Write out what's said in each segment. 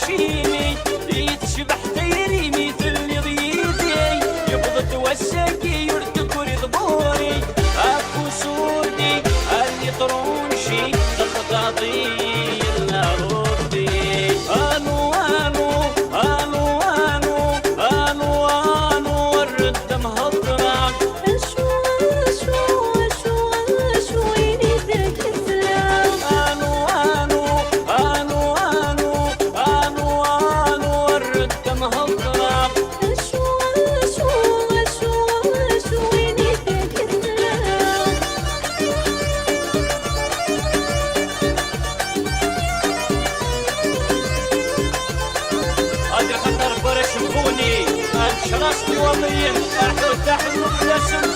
وشيمي يتشبح تيري مثل ضيدي يبض توسكي يرتكر ضبوري اكو سودي اللي طرونشي تخطاطي لا ردي انو انو انو انو انو انو ورد مهضرة اشو اشو اشو اشو ويني ذاك السلام انو انو انو انو انو انو ورد مهضرة اشو اشو اشو اشو ويني ذاك السلام هادي خطر برش مخوني انشرستي وضيم احد تحت مبتسم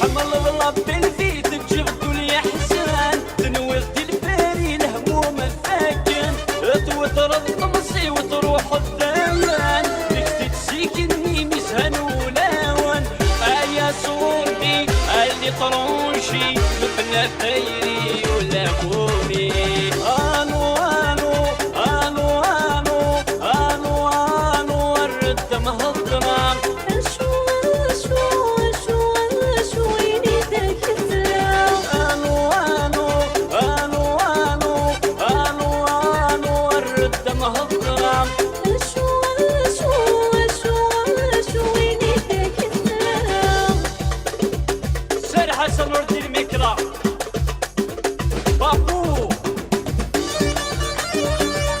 حمل الله بالفيت بجبدو لي حسان تنوض الباري الهموم الثاكن توتر الطمسي وتروح الديان تكتي تسيكني مسهن ولاون يا صورتي اللي طرونشي مثل ثيري ولا كومي انو انو انو انو انو انو ورد مهضرة اشو اشو اشو اشو ويني ذاك السلام انو انو انو انو انو انو ورد مهضرة اشو اشو اشو اشو ويني ذاك السلام سير حسن وردي المكرة بابو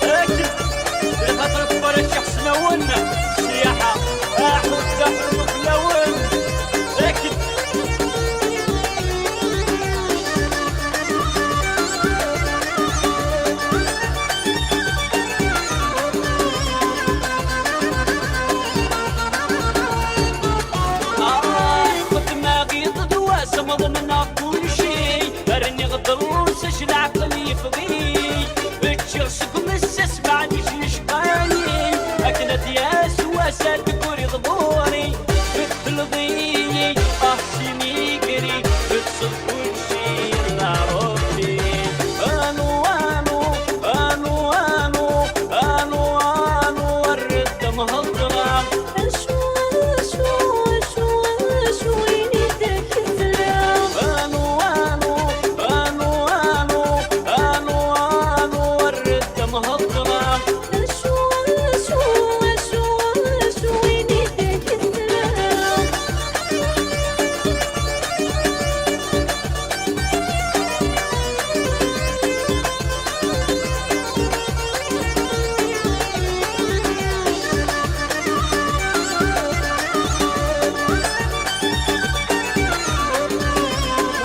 اكد الفترة برك حسنون سياحة احد تحرمك لون اكد قد ما غيض دواسة مضمنا كل شي راني غدر سش العقل يفضي بتشرسك مسس بعد شقاني اكنت يا سواسة تكوري ضبوري بتلضيني احسني قري بتصف كل شي لا ربي انو انو انو انو انو انو ورد مهضرة اشو اشو اشو اشو ويني ذاك السلام انو انو انو انو انو انو ورد مهضرة اشو اشو اشو اشو ويني ذاك السلام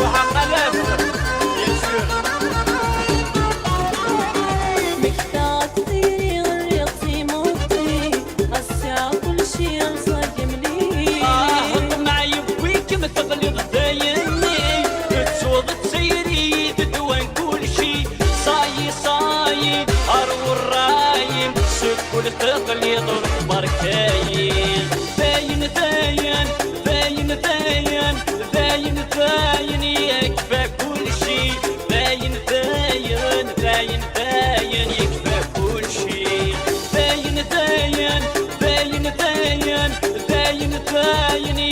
وحق لافة يسير مكتات ثيري غريقتي موتي الساعة كل شي صايم لي حط معي بويك متغلظ دايني تسوض تسيري تدوان كل شي صاي هرو الرايم سكول تغليظ بركاين باين باين باين باين باين باين يكفى كل شي باين باين باين باين يكفى كل شي باين باين باين باين باين باين